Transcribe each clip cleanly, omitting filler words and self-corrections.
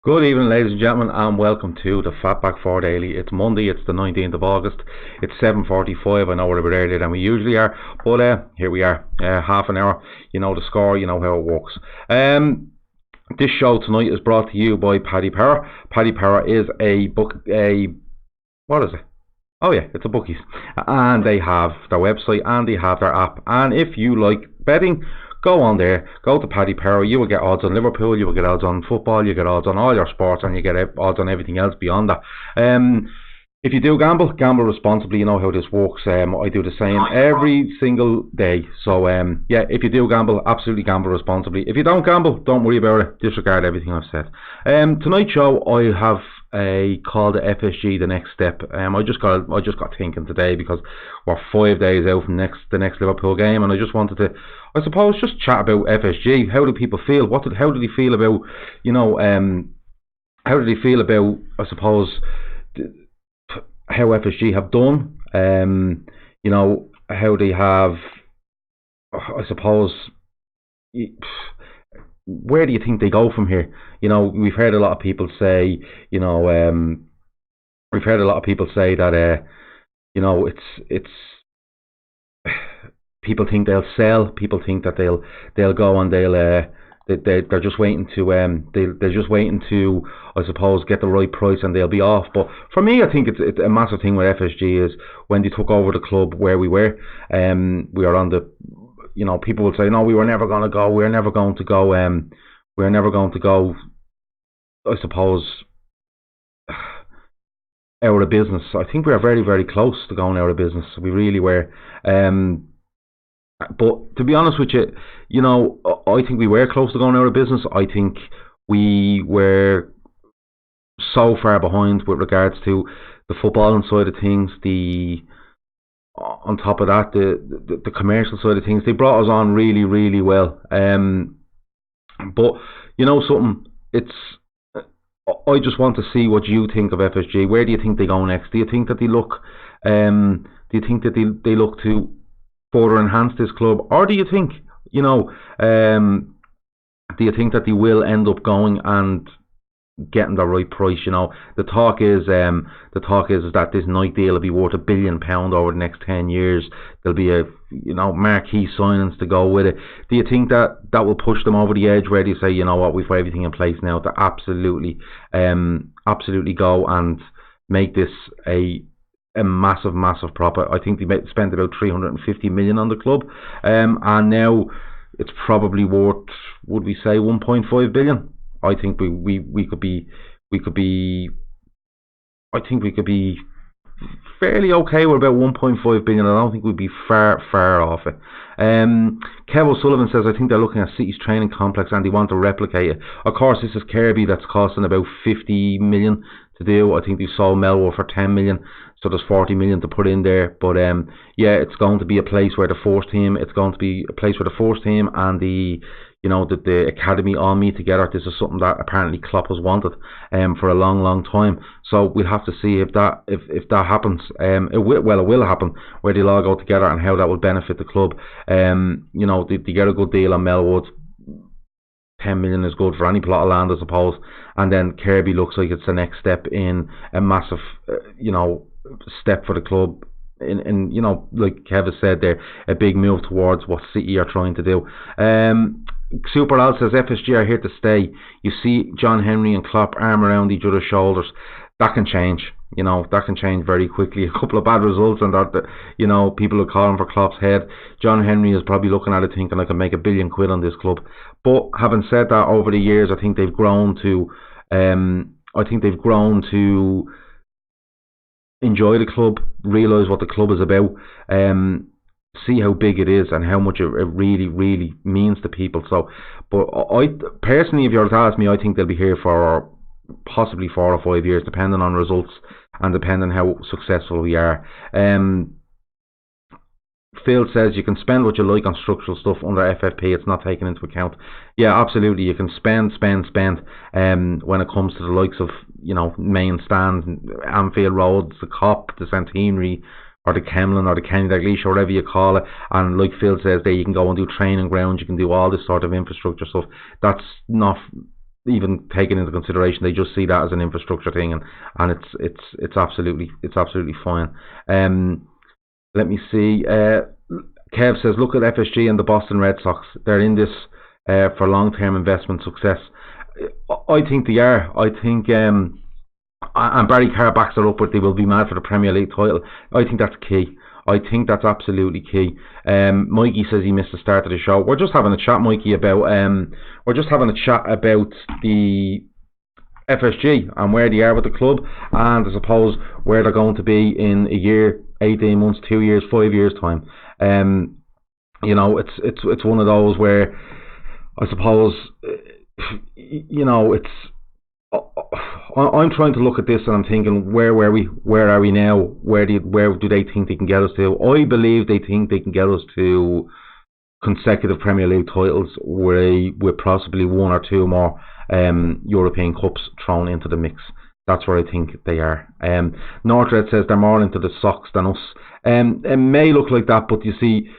Good evening, ladies and gentlemen, and welcome to the Fatback 4 Daily. It's Monday, it's the 19th of August, it's 7:45. I know we're a bit earlier than we usually are, but here we are, half an hour. You know the score, you know how it works. This show tonight is brought to you by Paddy Power. Paddy Power is what is it? Oh yeah, it's a bookies. And they have their website and they have their app. And if you like betting, go on there, go to Paddy Power. You will get odds on Liverpool, you will get odds on football, you get odds on all your sports, and you get odds on everything else beyond that. If you do gamble responsibly. You know how this works. I do the same every single day. So yeah, if you do gamble, absolutely gamble responsibly. If you don't gamble, don't worry about it. Disregard everything I've said. Tonight's show, I have a call to FSG, the next step. I just got thinking today because we're 5 days out from the next Liverpool game, and I just wanted to, I suppose, just chat about FSG. How do people feel? How do they feel about, how do they feel about, I suppose, how FSG have done? How they have, I suppose, where do you think they go from here? We've heard a lot of people say, that, it's people think they'll sell. People think that they'll go and they're just waiting to they're just waiting to, I suppose, get the right price and they'll be off. But for me, I think it's a massive thing with FSG is when they took over the club where we were. We are on the, people would say, no, we were never going to go. We're never going to go. We're never going to go, I suppose, out of business. I think we are very, very close to going out of business. We really were. But to be honest with you, I think we were close to going out of business. I think we were so far behind with regards to the footballing side of things. On top of that, the commercial side of things, they brought us on really, really well. But something, I just want to see what you think of FSG. Where do you think they go next? Do you think that they look? Do you think that they look to further enhance this club, or do you think, do you think that they will end up going and getting the right price? The talk is that this Knight deal will be worth £1 billion over the next 10 years. There'll be a marquee signings to go with it. Do you think that will push them over the edge where they say, we've got everything in place now to absolutely go and make this a massive profit? I think they spent about 350 million on the club, and now it's probably worth, would we say, 1.5 billion? I think we could be I think we could be fairly okay with about 1.5 billion. I don't think we'd be far off it. Kev O'Sullivan says, I think they're looking at City's training complex and they want to replicate it. Of course, this is Kirby, that's costing about 50 million to do. I think they sold Melwood for 10 million, so there's 40 million to put in there. But yeah, it's going to be a place where the first team, and the academy all meet together. This is something that apparently Klopp has wanted for a long time. So we'll have to see if that happens. It will happen, where they'll all go together and how that will benefit the club. They get a good deal on Melwood. 10 million is good for any plot of land, I suppose. And then Kirby looks like it's the next step in a massive, step for the club. In like Kev has said there, a big move towards what City are trying to do. Super Al says, FSG are here to stay. You see John Henry and Klopp arm around each other's shoulders. That can change. That can change very quickly. A couple of bad results and that people are calling for Klopp's head. John Henry is probably looking at it thinking, I can make £1 billion on this club. But having said that, over the years, I think they've grown to enjoy the club, realise what the club is about, see how big it is and how much it really means to people. So, but I personally, if you were to ask me, I think they'll be here for possibly 4 or 5 years, depending on results. and depending how successful we are. Phil says you can spend what you like on structural stuff under FFP. It's not taken into account. Yeah, absolutely. You can spend. When it comes to the likes of, main stands, Anfield Road, the Cop, the Centenary, or the Kemlin, or the Kenny Dalglish, or whatever you call it. And like Phil says, there you can go and do training grounds. You can do all this sort of infrastructure stuff. That's not even taken into consideration. They just see that as an infrastructure thing, and it's absolutely fine. Let me see. Kev says, look at FSG and the Boston Red Sox. They're in this for long-term investment success. I think they are. I think, and Barry Carr backs it up, but they will be mad for the Premier League title. I think that's key. I think that's absolutely key. Mikey says he missed the start of the show. We're just having a chat, Mikey, about the FSG and where they are with the club, and I suppose where they're going to be in a year, 18 months, 2 years, 5 years time. It's one of those where I suppose I'm trying to look at this and I'm thinking, where were we? Where are we now? Where do they think they can get us to? I believe they think they can get us to consecutive Premier League titles, with possibly one or two more European Cups thrown into the mix. That's where I think they are. Northred says they're more into the Sox than us. It may look like that, but you see,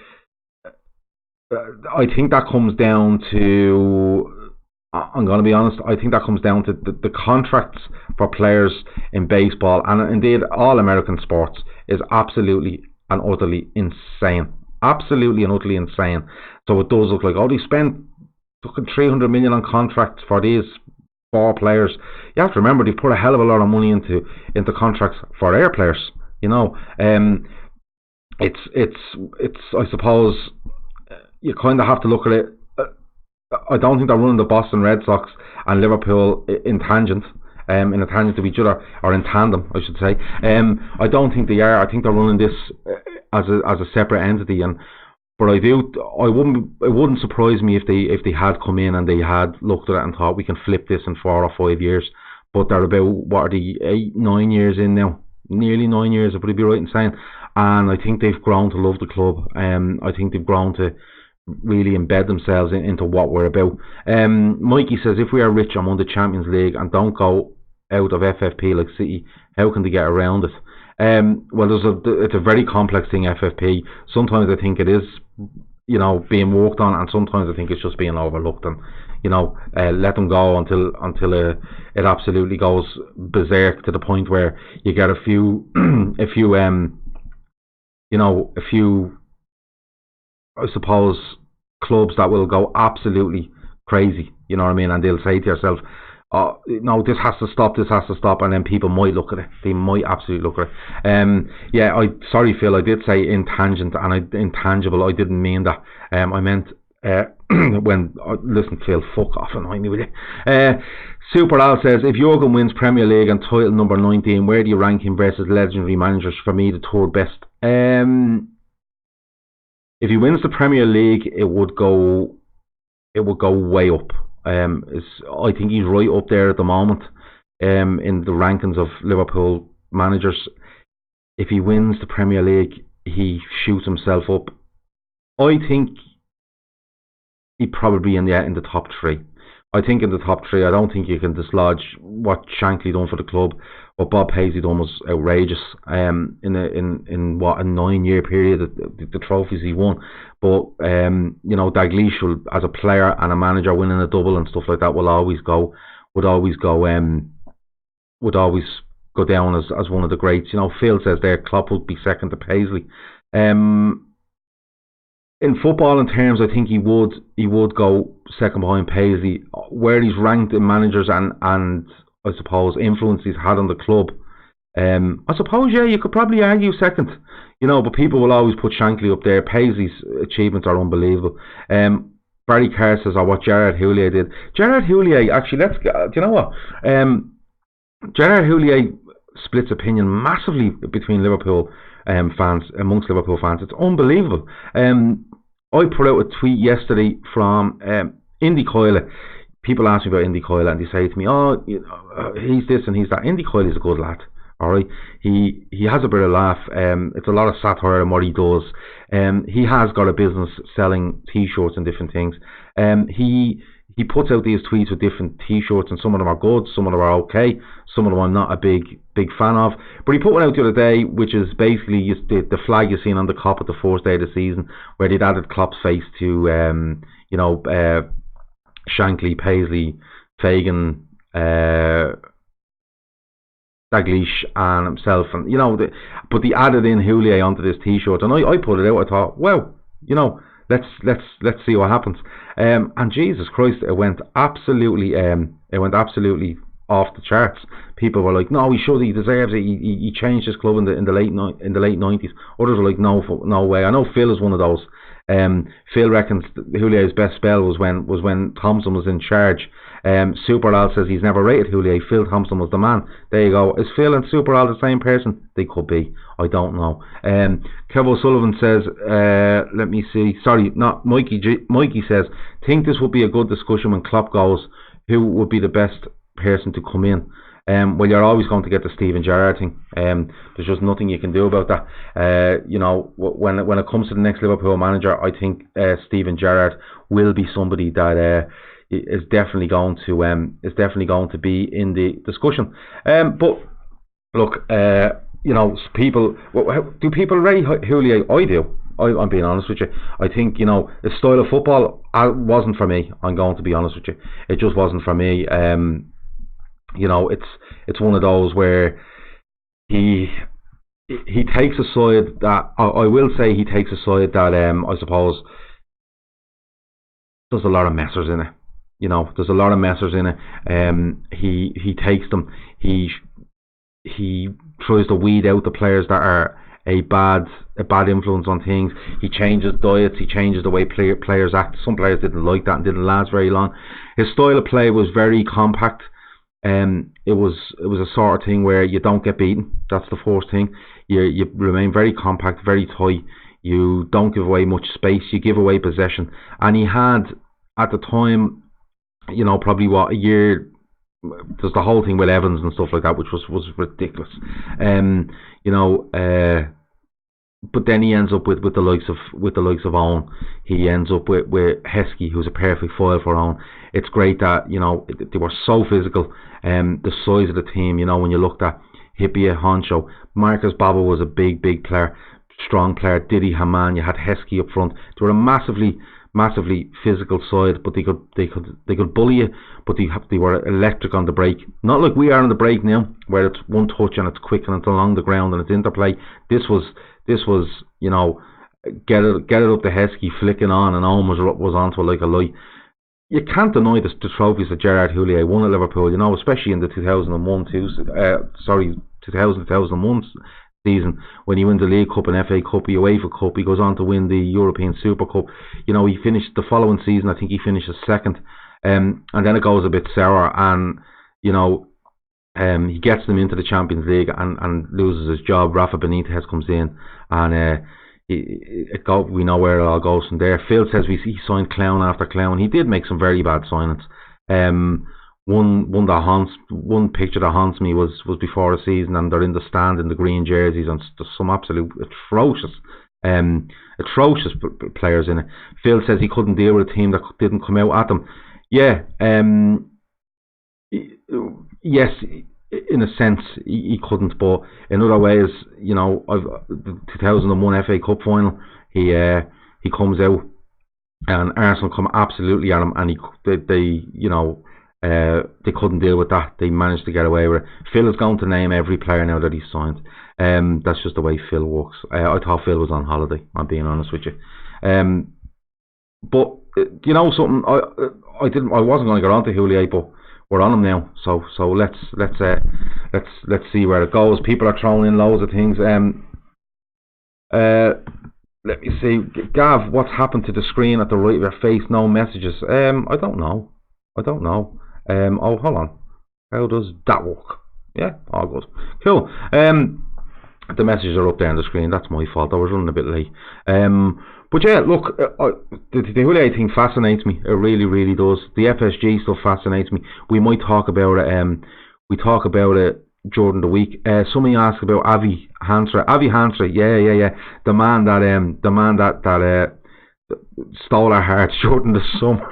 I think that comes down to, I'm going to be honest, I think that comes down to the contracts for players in baseball, and indeed all American sports, is absolutely and utterly insane. Absolutely and utterly insane. So it does look like, they spent fucking $300 million on contracts for these 4 players. You have to remember, they've put a hell of a lot of money into contracts for their players. It's I suppose you kind of have to look at it. I don't think they're running the Boston Red Sox and Liverpool in a tangent to each other, or in tandem, I should say. I don't think they are. I think they're running this as a separate entity, but it wouldn't surprise me if they had come in and they had looked at it and thought, we can flip this in 4 or 5 years. But they're about, what are they, 8, 9 years in now? Nearly 9 years, if I'd be right in saying. And I think they've grown to love the club. I think they've grown to really embed themselves into what we're about. Mikey says, if we are rich and won the Champions League and don't go out of FFP like City, how can they get around it? Well, it's a very complex thing, FFP. Sometimes I think it is, being worked on, and sometimes I think it's just being overlooked, and let them go until it absolutely goes berserk, to the point where you get a few I suppose clubs that will go absolutely crazy, you know what I mean, and they'll say to yourself, no, this has to stop, and then people might look at it. They might absolutely look at it. Sorry, Phil, I did say intangible, and intangible, I didn't mean that. I meant listen, Phil, fuck off, annoy me with you. Super Al says, if Jurgen wins Premier League and title number 19, where do you rank him versus legendary managers? For me, the third best. If he wins the Premier League, it would go way up. I think he's right up there at the moment in the rankings of Liverpool managers. If he wins the Premier League, he shoots himself up. I think he'd probably be in the top 3. I think in the top 3, I don't think you can dislodge what Shankly done for the club. What Bob Paisley done was outrageous. In what, a 9-year period, the trophies he won. But Dalglish, as a player and a manager, winning a double and stuff like that, would always go down as one of the greats. Phil says there, Klopp would be second to Paisley. In football, in terms, I think he would go second behind Paisley. Where he's ranked in managers and I suppose influence he's had on the club, I suppose, yeah, you could probably argue second, but people will always put Shankly up there. Paisley's achievements are unbelievable. Barry Carr says, what Gerard Houllier did. Gerard Houllier, actually, do you know what? Gerard Houllier splits opinion massively between Liverpool fans, amongst Liverpool fans. It's unbelievable. I put out a tweet yesterday from Indy Coyle. People ask me about Indy Coyle and they say to me, he's this and he's that. Indy Coyle is a good lad. All right, he has a bit of laugh. It's a lot of satire in what he does. He has got a business selling T-shirts and different things. He puts out these tweets with different T-shirts, and some of them are good, some of them are okay, some of them I'm not a big fan of. But he put one out the other day, which is basically the flag you've seen on the Kop at the first day of the season, where they'd added Klopp's face to Shankly, Paisley, Fagan, Dalglish and himself, and but they added in Houllier onto this T-shirt, and I put it out. I thought, well, let's see what happens. And Jesus Christ, it went absolutely off the charts. People were like, no, he deserves it. He changed his club in the late 90s. Others were like, no way. I know Phil is one of those. Phil reckons Houlier's best spell was when Thompson was in charge. Superal says he's never rated Houllier. Phil Thompson was the man. There you go. Is Phil and Superal the same person? They could be. I don't know. Kev O'Sullivan says, let me see. Sorry, not Mikey. Mikey says, think this would be a good discussion when Klopp goes. Who would be the best person to come in? Well, you're always going to get the Steven Gerrard thing. There's just nothing you can do about that. When it comes to the next Liverpool manager, I think Steven Gerrard will be somebody that is definitely going to be in the discussion. But look, people do people rate Houllier? I do. I'm being honest with you. I think his style of football wasn't for me. I'm going to be honest with you. It just wasn't for me. It's one of those where he takes a side that I will say he takes a side that I suppose there's a lot of messers in it. There's a lot of messers in it. He takes them. He tries to weed out the players that are a bad influence on things. He changes diets. He changes the way players act. Some players didn't like that and didn't last very long. His style of play was very compact. It was a sort of thing where you don't get beaten. That's the first thing. You remain very compact, very tight. You don't give away much space. You give away possession. And he had at the time, probably a year. There's the whole thing with Evans and stuff like that, which was ridiculous. But then he ends up with the likes of Owen. He ends up with Heskey, who's a perfect foil for Owen. It's great that they were so physical. The size of the team, when you looked at Hippier, Honcho, Marcus Baba was a big player, strong player. Didi Hamann, you had Heskey up front. They were a massively physical side, but they could bully you, but they were electric on the break. Not like we are on the break now, where it's one touch and it's quick and it's along the ground and it's interplay. This was get it up to Heskey, flicking on, and Owen was onto it like a light. You can't deny the trophies that Gerard Houllier won at Liverpool, especially in the 2001 season, when he wins the League Cup and FA Cup, the UEFA Cup. He goes on to win the European Super Cup. He finished the following season, I think he finishes second, and then it goes a bit sour, and he gets them into the Champions League and loses his job. Rafa Benitez comes in, and we know where it all goes from there. Phil says he signed clown after clown. He did make some very bad signings. One picture that haunts me was before the season, and they're in the stand in the green jerseys, and some absolute atrocious players in it. Phil says he couldn't deal with a team that didn't come out at them. Yeah, yes, in a sense he couldn't, but in other ways, the 2001 FA Cup final, he comes out and Arsenal come absolutely at him, and they couldn't deal with that. They managed to get away with it. Phil is going to name every player now that he's signed. That's just the way Phil works. I thought Phil was on holiday, I'm being honest with you. But something, I wasn't going to get on to Houllier, but we're on him now. So let's see where it goes. People are throwing in loads of things. Let me see. Gav, what's happened to the screen at the right of your face? No messages. I don't know. Oh, hold on. How does that work? Yeah, all good. Cool. The messages are up there on the screen. That's my fault. I was running a bit late. But yeah, look, the Houllier thing fascinates me. It really, really does. The FSG stuff fascinates me. We might talk about it. We talk about it during the week. Somebody asked about Avi Hansra. Avi Hansra, yeah. The man that stole our hearts during the summer.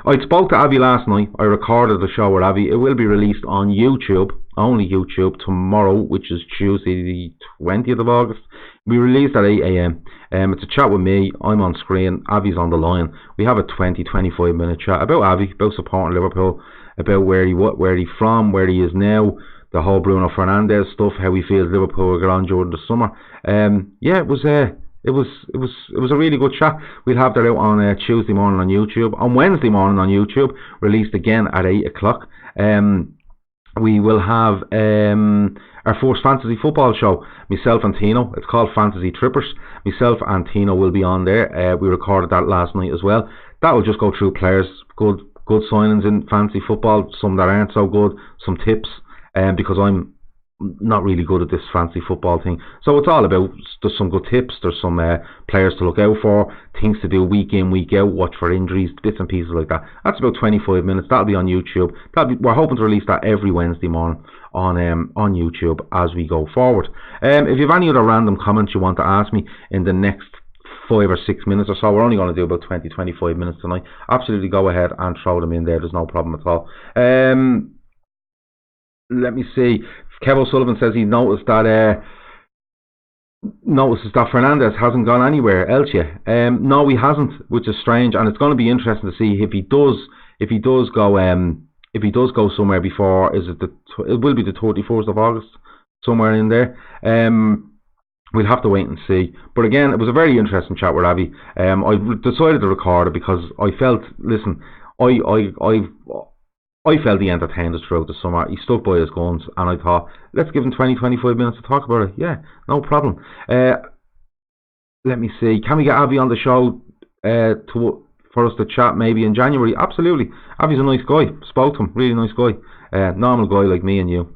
I spoke to Avi last night. I recorded the show with Avi. It will be released on YouTube, only YouTube, tomorrow, which is Tuesday the 20th of August. We released at 8 a.m. It's a chat with me. I'm on screen. Avi's on the line. We have a 20-25 minute chat about Avi, about supporting Liverpool, about where he's from, where he is now, the whole Bruno Fernandes stuff, how he feels Liverpool will get on during the summer. It was a really good chat. We'll have that out on Tuesday morning on YouTube. On Wednesday morning on YouTube, released again at 8 o'clock. We will have our first fantasy football show. Myself and Tino. It's called Fantasy Trippers. Myself and Tino will be on there. We recorded that last night as well. That will just go through players, good signings in fantasy football, some that aren't so good, some tips, because I'm not really good at this fancy football thing. So it's all about, there's some good tips, there's some players to look out for, things to do week in, week out, watch for injuries, bits and pieces like that. That's about 25 minutes. That'll be on YouTube. We're hoping to release that every Wednesday morning on YouTube as we go forward. If you have any other random comments you want to ask me in the next 5 or 6 minutes or so, we're only going to do about 20-25 minutes tonight, absolutely go ahead and throw them in there. There's no problem at all. Let me see. Kev O'Sullivan says he notices that Fernandes hasn't gone anywhere else yet. No, he hasn't, which is strange, and it's going to be interesting to see if he does go somewhere before. It will be the 31st of August, somewhere in there. We'll have to wait and see. But again, it was a very interesting chat with Avi. I decided to record it because I felt, listen, I felt he entertained us throughout the summer. He stuck by his guns, and I thought, let's give him 20-25 minutes to talk about it. Yeah, no problem. Let me see. Can we get Avi on the show for us to chat maybe in January? Absolutely. Avi's a nice guy. Spoke to him. Really nice guy. Normal guy like me and you.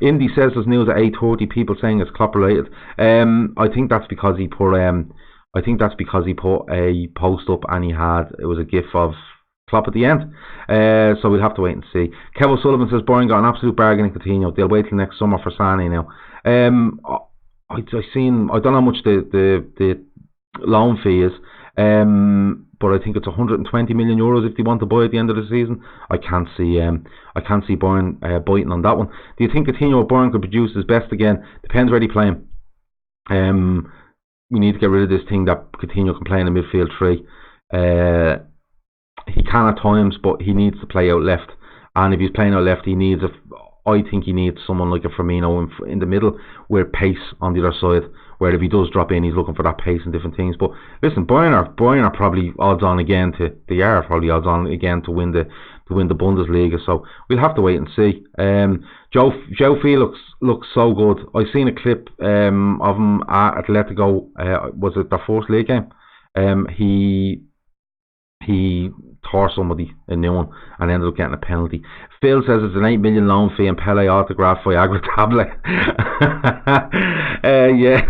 Indy says there's news at 8:30. People saying it's Klopp related. I think that's because he put a post up, and it was a gif of Klopp at the end. So we'll have to wait and see. Kev O'Sullivan says Bayern got an absolute bargain in Coutinho. They'll wait till next summer for Sané now. I don't know how much the loan fee is, but I think it's 120 million euros if they want to buy at the end of the season. I can't see Bayern biting on that one. Do you think Coutinho or Bayern could produce his best again? Depends where they play him. We need to get rid of this thing that Coutinho can play in the midfield three. He can at times, but he needs to play out left. And if he's playing out left, I think he needs someone like a Firmino in the middle with pace on the other side, where if he does drop in, he's looking for that pace and different things. But listen, Bayern are probably odds on again to win the Bundesliga. So we'll have to wait and see. Joe Felix looks so good. I seen a clip of him at Atletico. Was it their first league game? He tore somebody a new one and ended up getting a penalty. Phil says it's an 8 million loan fee and Pele autograph Viagra tablet. Yeah,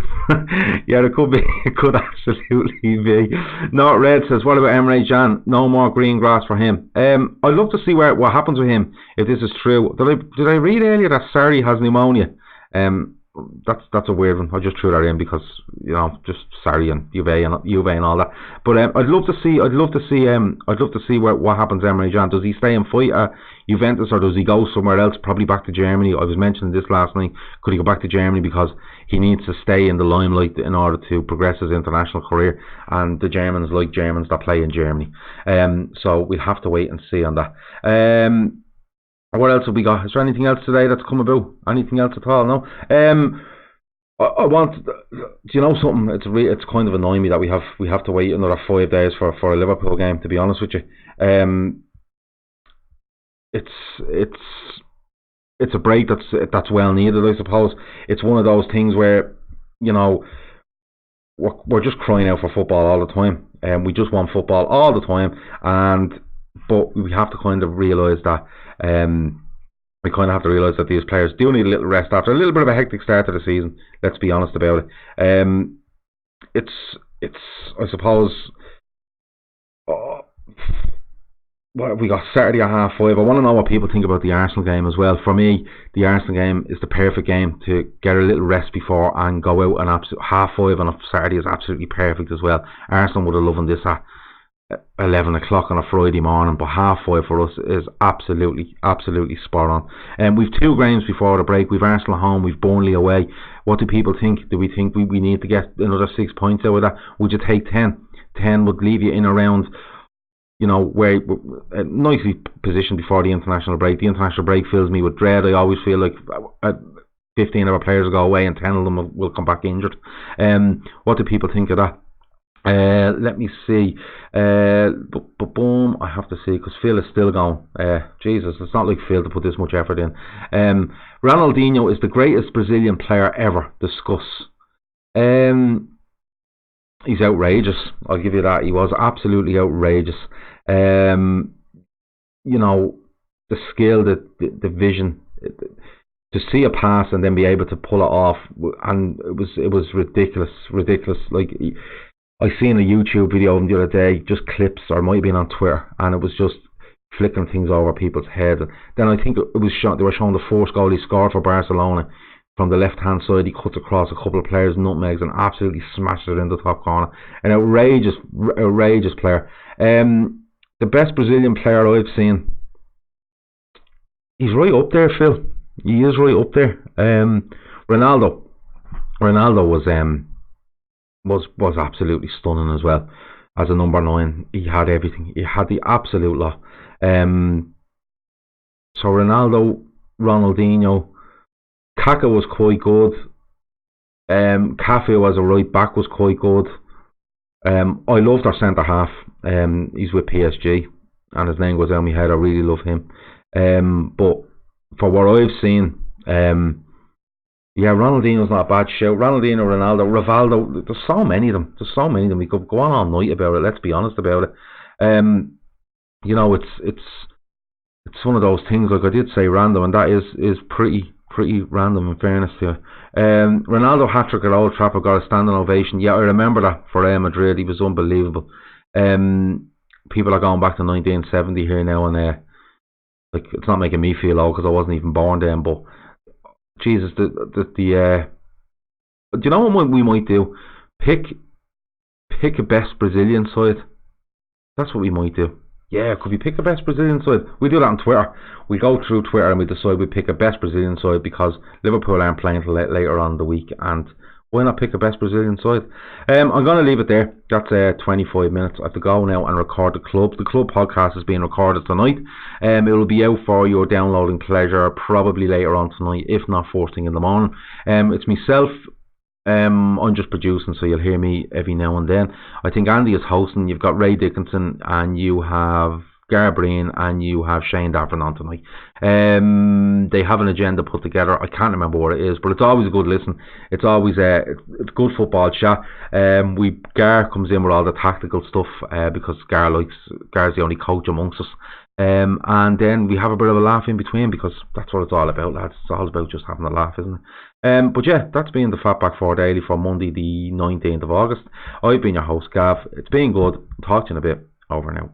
it could be. It could absolutely be. Not Red says, what about Emre Can? No more green grass for him. I'd love to see what happens with him if this is true. Did I read earlier that Sarri has pneumonia? That's a weird one. I just threw that in because just Sarri and Juve and all that. But I'd love to see what happens to Emre Can. Does he stay and fight at Juventus, or does he go somewhere else? Probably back to Germany. I was mentioning this last night. Could he go back to Germany because he needs to stay in the limelight in order to progress his international career? And the Germans like Germans that play in Germany. So we'll have to wait and see on that. What else have we got? Is there anything else today that's come about? Anything else at all? No. I want. Do you know something? It's kind of annoying me that we have to wait another 5 days for a Liverpool game. To be honest with you, it's a break that's well needed. I suppose it's one of those things where we're just crying out for football all the time, and we just want football all the time, but we have to kind of realise that. We kind of have to realise that these players do need a little rest after a little bit of a hectic start to the season. Let's be honest about it. It's I suppose what have we got? Saturday at 5:30. I want to know what people think about the Arsenal game as well. For me, the Arsenal game is the perfect game to get a little rest before and go out, and 5:30 on a Saturday is absolutely perfect as well. Arsenal would have loved this at 11 o'clock on a Friday morning, but 5:30 for us is absolutely spot on. And we've 2 games before the break. We've Arsenal at home, we've Burnley away. What do people think? Do we think we need to get another 6 points out of that? Would you take 10? 10 would leave you in around, where nicely positioned before the international break. The international break fills me with dread. I always feel like 15 of our players will go away and 10 of them will come back injured. What do people think of that? Let me see. Boom, I have to see, because Phil is still going. Jesus, it's not like Phil to put this much effort in. Ronaldinho is the greatest Brazilian player ever. Discuss. He's outrageous. I'll give you that. He was absolutely outrageous. The skill, the vision, to see a pass and then be able to pull it off, and it was ridiculous. Like, I seen a YouTube video of him the other day, just clips, or it might have been on Twitter, and it was just flicking things over people's heads. And then I think it was they were showing the first goal he scored for Barcelona. From the left hand side, he cuts across a couple of players' nutmegs and absolutely smashes it in the top corner. An outrageous player. The best Brazilian player I've seen. He's right up there, Phil. He is right up there. Ronaldo was absolutely stunning as well. As a number 9, he had everything. He had the absolute lot. So Ronaldo, Ronaldinho. Kaká was quite good. Cafu as a right back was quite good. I loved our centre half. He's with PSG, and his name goes down my head. I really love him. But for what I've seen, Ronaldinho's not a bad shout. Ronaldinho, Ronaldo, Rivaldo. There's so many of them. We could go on all night about it. Let's be honest about it. It's one of those things. Like I did say, random, and that is pretty random, in fairness to you. Ronaldo hat-trick at Old Trafford, got a standing ovation. Yeah, I remember that for Real Madrid. He was unbelievable. People are going back to 1970 here now, and like, it's not making me feel old because I wasn't even born then. But Jesus, do you know what we might do? Pick a best Brazilian side. That's what we might do. Yeah, could we pick a best Brazilian side? We do that on Twitter. We go through Twitter and we decide we pick a best Brazilian side, because Liverpool aren't playing till later on in the week, and why not pick a best Brazilian side? I'm going to leave it there. That's 25 minutes. I have to go now and record the club. The club podcast is being recorded tonight. It will be out for your downloading pleasure probably later on tonight, if not first thing in the morning. It's myself. I'm just producing, so you'll hear me every now and then. I think Andy is hosting. You've got Ray Dickinson, and you have Garbreen, and you have Shane Daffron on tonight. They have an agenda put together. I can't remember what it is, but it's always a good listen. It's always it's good football chat. Gar comes in with all the tactical stuff, because Gar's the only coach amongst us. And then we have a bit of a laugh in between, because that's what it's all about, lads. It's all about just having a laugh, isn't it? But yeah, that's been the Fatback 4 Daily for Monday the 19th of August. I've been your host, Gav. It's been good. Talk to you in a bit. Over now.